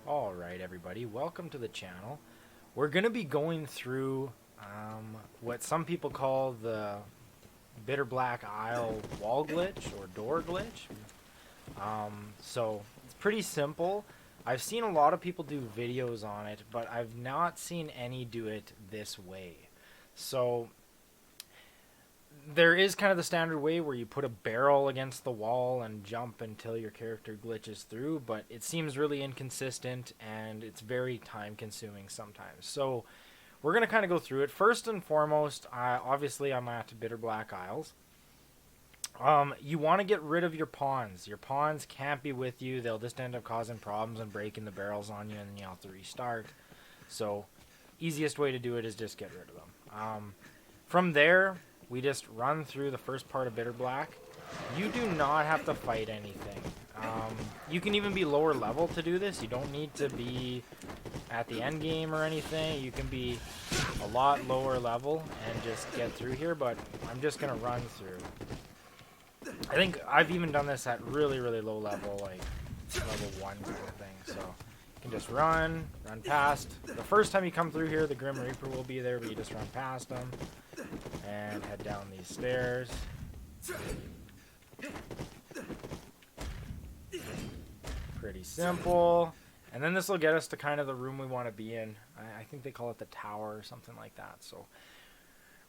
Alright everybody, welcome to the channel. We're going to be going through what some people call the Bitterblack Isle wall glitch or door glitch. So it's pretty simple. I've seen a lot of people do videos on it, but I've not seen any do it this way. So there is kind of the standard way where you put a barrel against the wall and jump until your character glitches through, but it seems really inconsistent and it's very time consuming sometimes. So we're going to kind of go through it. First and foremost, obviously I'm at Bitterblack Isles. You want to get rid of your pawns. Your pawns can't be with you. They'll just end up causing problems and breaking the barrels on you, and then you have to restart. So easiest way to do it is just get rid of them. From there, we just run through the first part of Bitterblack. You do not have to fight anything. You can even be lower level to do this. You don't need to be at the end game or anything. You can be a lot lower level and just get through here, but I'm just going to run through. I think I've even done this at really, really low level, like level 1 kind of thing. So you can just run past. The first time you come through here, the Grim Reaper will be there, but you just run past them and head down these stairs. Pretty simple. And then this will get us to kind of the room we want to be in. I think they call it the tower or something like that. So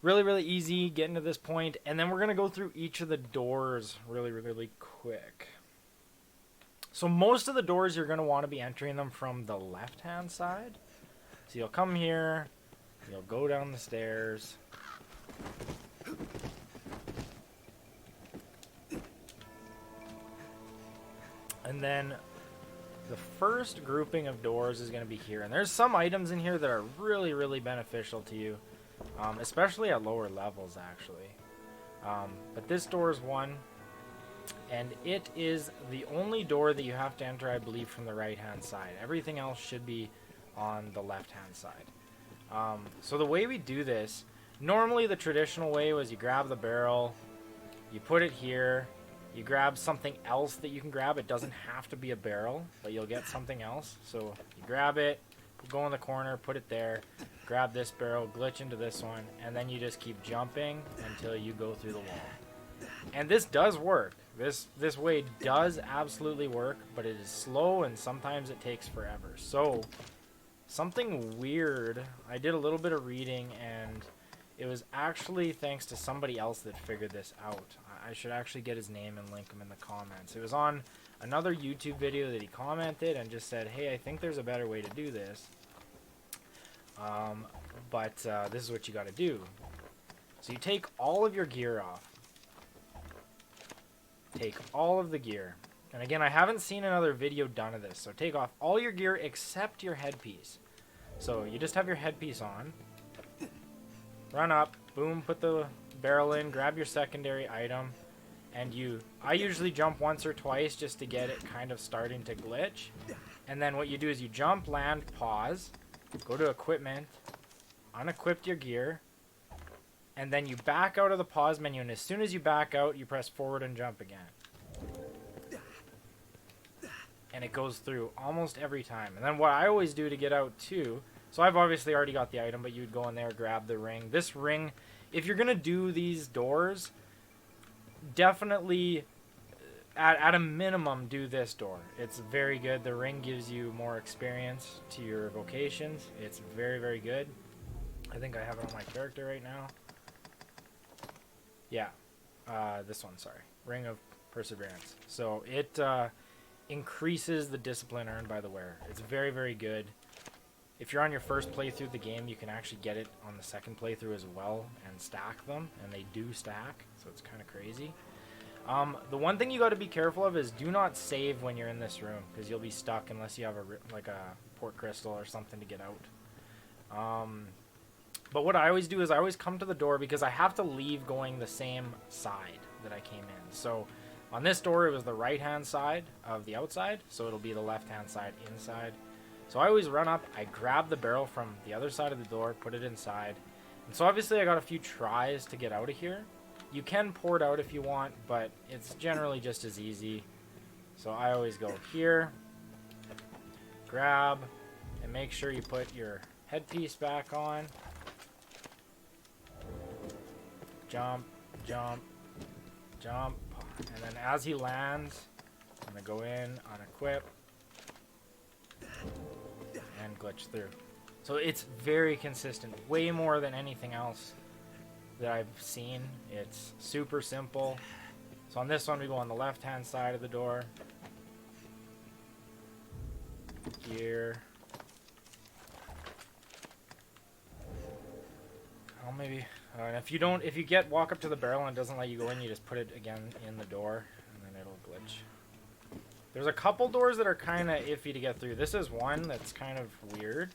really, really easy getting to this point. And then we're going to go through each of the doors really, really quick. So most of the doors you're going to want to be entering them from the left-hand side. So you'll come here. You'll go down the stairs. And then the first grouping of doors is going to be here. And there's some items in here that are really, really beneficial to you. Especially at lower levels, actually. But this door is one. And it is the only door that you have to enter, I believe, from the right-hand side. Everything else should be on the left-hand side. So the way we do this, normally the traditional way was you grab the barrel, you put it here, you grab something else that you can grab. It doesn't have to be a barrel, but you'll get something else. So you grab it, go in the corner, put it there, grab this barrel, glitch into this one, and then you just keep jumping until you go through the wall. And this does work. This way does absolutely work, but it is slow and sometimes it takes forever. So something weird, I did a little bit of reading and it was actually thanks to somebody else that figured this out. I should actually get his name and link him in the comments. It was on another YouTube video that he commented and just said, hey, I think there's a better way to do this. But this is what you got to do. So you take all of your gear off. Take all of the gear. And again, I haven't seen another video done of this. So take off all your gear except your headpiece. So you just have your headpiece on. Run up. Boom. Put the barrel in. Grab your secondary item. And I usually jump once or twice just to get it kind of starting to glitch. And then what you do is you jump, land, pause. Go to equipment. Unequip your gear. And then you back out of the pause menu. And as soon as you back out, you press forward and jump again. And it goes through almost every time. And then what I always do to get out too, so I've obviously already got the item, but you'd go in there, grab the ring. This ring, if you're going to do these doors, definitely, at a minimum, do this door. It's very good. The ring gives you more experience to your vocations. It's very, very good. I think I have it on my character right now. Yeah, this one, sorry. Ring of Perseverance. So it increases the discipline earned by the wearer. It's very, very good. If you're on your first playthrough of the game, you can actually get it on the second playthrough as well and stack them, and they do stack, so it's kind of crazy. The one thing you got to be careful of is do not save when you're in this room, because you'll be stuck unless you have a port crystal or something to get out. But what I always do is I always come to the door because I have to leave going the same side that I came in. So on this door, it was the right-hand side of the outside, so it'll be the left-hand side inside. So I always run up, I grab the barrel from the other side of the door, put it inside. And so obviously I got a few tries to get out of here. You can pour it out if you want, but it's generally just as easy. So I always go here, grab and make sure you put your headpiece back on. Jump, jump, jump. And then as he lands, I'm going to go in, unequip, and glitch through. So it's very consistent, way more than anything else that I've seen. It's super simple. So on this one, we go on the left-hand side of the door. Here. Oh, maybe. And if you walk up to the barrel and it doesn't let you go in, you just put it again in the door, and then it'll glitch. There's a couple doors that are kind of iffy to get through. This is one that's kind of weird.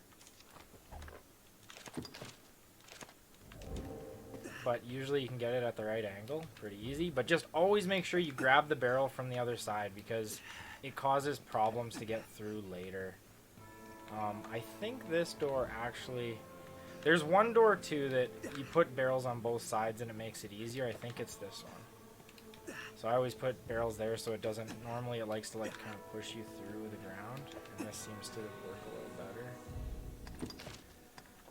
But usually you can get it at the right angle pretty easy. But just always make sure you grab the barrel from the other side because it causes problems to get through later. I think this door actually... There's one door too that you put barrels on both sides and it makes it easier. I think it's this one. So I always put barrels there so it doesn't... Normally it likes to like kind of push you through the ground. And this seems to work a little better.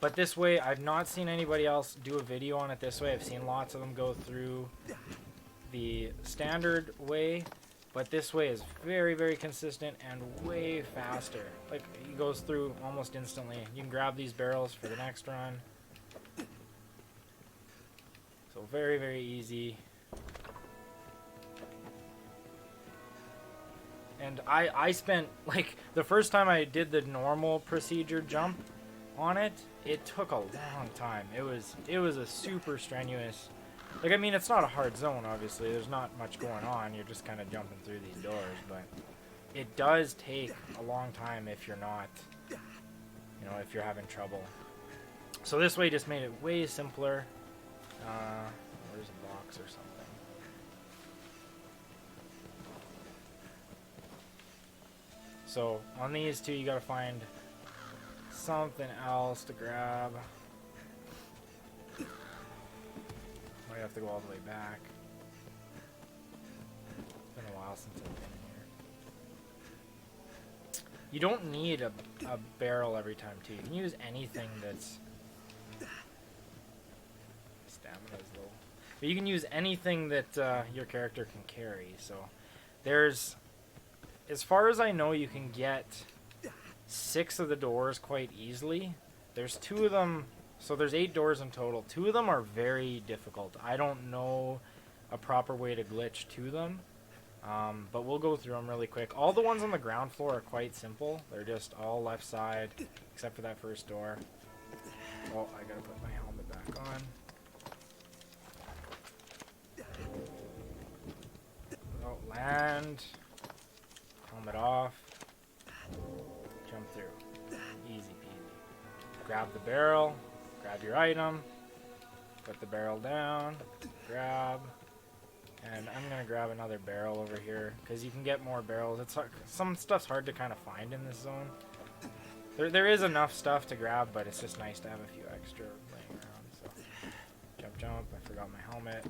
But this way, I've not seen anybody else do a video on it this way. I've seen lots of them go through the standard way, but this way is very, very consistent and way faster. Like, it goes through almost instantly. You can grab these barrels for the next run. So very, very easy. And I spent, like, the first time I did the normal procedure jump on it, it took a long time. It was a super strenuous, like, I mean, it's not a hard zone, obviously. There's not much going on. You're just kind of jumping through these doors, but it does take a long time if you're not, you know, if you're having trouble. So this way just made it way simpler. Where's a box or something? So on these two, you gotta find something else to grab. Might have to go all the way back. It's been a while since I've been here. You don't need a barrel every time too. You can use anything that's... Stamina's low. But you can use anything that your character can carry. So there's... As far as I know, you can get 6 of the doors quite easily. There's 2 of them, so there's 8 doors in total. 2 of them are very difficult. I don't know a proper way to glitch to them, but we'll go through them really quick. All the ones on the ground floor are quite simple. They're just all left side, except for that first door. Oh, I gotta put my helmet back on. Oh, land. Helmet off. Jump through. Easy peasy. Grab the barrel. Grab your item. Put the barrel down. Grab. And I'm going to grab another barrel over here because you can get more barrels. It's hard, some stuff's hard to kind of find in this zone. There is enough stuff to grab, but it's just nice to have a few extra laying around. So jump, jump. I forgot my helmet.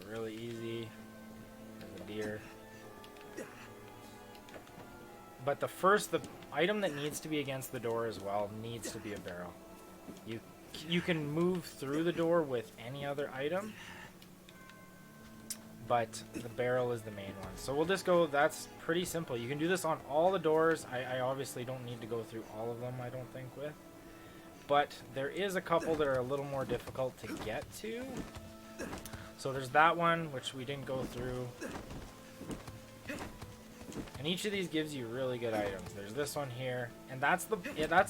Really easy. There's a deer. But the item that needs to be against the door as well needs to be a barrel. You can move through the door with any other item, but the barrel is the main one. So we'll just go, that's pretty simple. You can do this on all the doors. I obviously don't need to go through all of them, I don't think, with. But there is a couple that are a little more difficult to get to. So there's that one, which we didn't go through. And each of these gives you really good items. There's this one here, and that's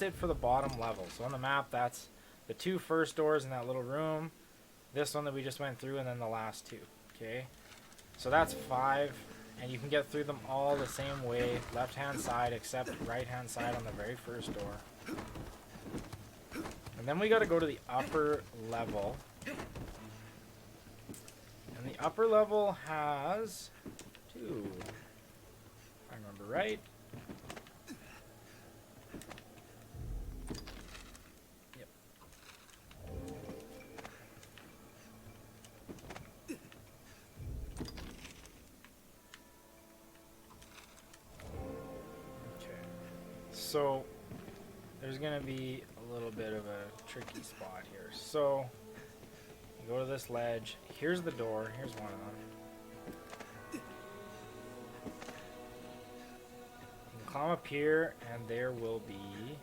it for the bottom level. So on the map, that's the 2 first doors in that little room, this one that we just went through, and then the last 2. Okay, so that's 5, and you can get through them all the same way, left-hand side, except right-hand side on the very first door. And then we got to go to the upper level. And the upper level has 2, if I remember right. Yep. So there's gonna be a little bit of a tricky spot here. So you go to this ledge. Here's the door. Here's one of them. You can climb up here, and there will be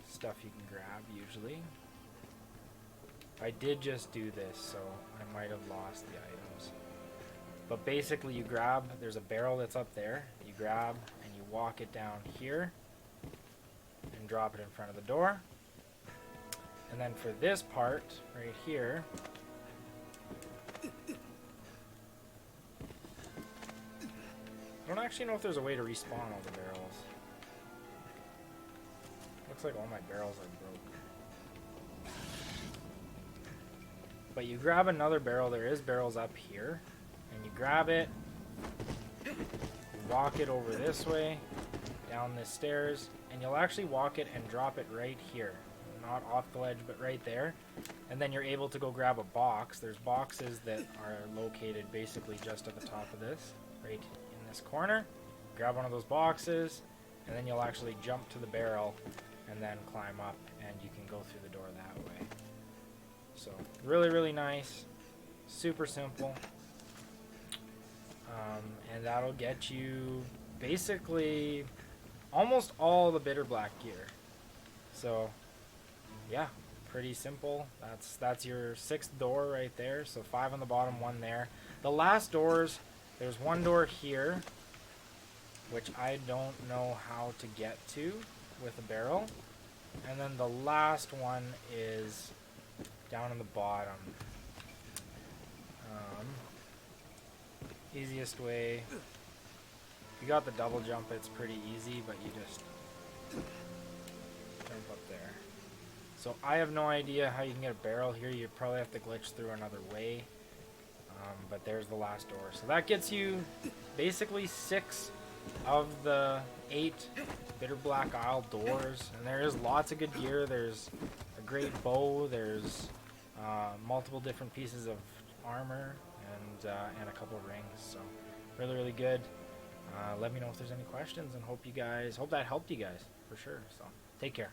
stuff you can grab, usually. I did just do this, so I might have lost the items. But basically you grab, there's a barrel that's up there. You grab and you walk it down here and drop it in front of the door. And then for this part right here, I don't actually know if there's a way to respawn all the barrels. Looks like all my barrels are broken. But you grab another barrel, there is barrels up here, and you grab it, you walk it over this way, down the stairs, and you'll actually walk it and drop it right here. Not off the ledge, but right there. And then you're able to go grab a box. There's boxes that are located basically just at the top of this, right in this corner. Grab one of those boxes, and then you'll actually jump to the barrel and then climb up, and you can go through the door that way. So really, really nice, super simple, and that'll get you basically almost all the Bitterblack gear. So yeah, pretty simple. That's your 6th door right there. So 5 on the bottom, 1 there. The last doors, there's one door here, which I don't know how to get to with a barrel, and then the last one is down in the bottom. Easiest way, if you got the double jump, it's pretty easy, but you just jump up there. So I have no idea how you can get a barrel here. You'd probably have to glitch through another way, but there's the last door. So that gets you basically 6 of the 8 Bitterblack Isle doors, and there is lots of good gear. There's a great bow, there's multiple different pieces of armor, and a couple of rings. So really, really good. Let me know if there's any questions, and hope that helped you guys for sure. So take care.